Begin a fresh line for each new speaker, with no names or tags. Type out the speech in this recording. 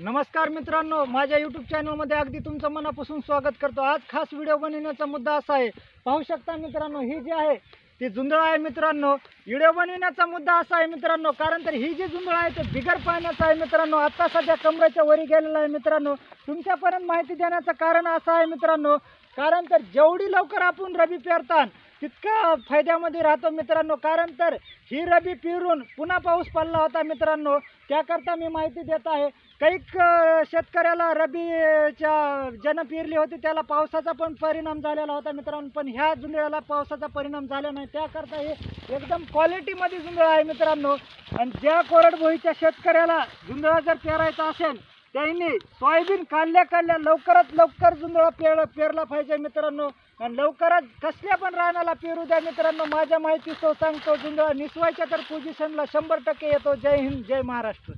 नमस्कार मित्रांनो, माझ्या यूट्यूब चॅनलमध्ये अगदी तुमचं मनापासून स्वागत करतो। आज खास व्हिडिओ बनवण्याचा मुद्दा असा आहे, पाहू शकता मित्रांनो, ही जी आहे ती झुंधळ आहे मित्रांनो। व्हिडिओ बनवण्याचा मुद्दा असा आहे मित्रांनो, कारण तर ही जी झुंधळ आहे ते बिगर पाण्याचं आहे मित्रांनो। आता सध्या कमरेच्या वरी गेलेला आहे मित्रांनो। तुमच्यापर्यंत माहिती देण्याचं कारण असं आहे मित्रांनो, कारण तर जेवढी लवकर आपण रबी पेरतात तितका फायद्यामध्ये राहतो मित्रांनो। कारण तर ही रबी पेरून पुन्हा पाऊस पडला होता मित्रांनो, त्याकरता मी माहिती देत आहे। काही शेतकऱ्याला रबीच्या ज्यानं पेरली होती त्याला पावसाचा पण परिणाम झालेला होता मित्रांनो, पण ह्या झुंधळ्याला पावसाचा परिणाम झाला नाही। त्याकरता हे एकदम क्वालिटीमध्ये झुंधळ आहे मित्रांनो। आणि ज्या कोरडभूमीच्या शेतकऱ्याला झुंधळा जर पेरायचा असेल त्यांनी सोयाबीन काढल्या लवकरात लवकर झुंधळा पेरला पाहिजे मित्रांनो। आणि लवकरच कसल्या पण रानाला पेरू द्या मित्रांनो। माझ्या माहितीसह सांगतो, झुंधळा निसवायच्या तर पोझिशनला 100% येतो। जय हिंद, जय महाराष्ट्र।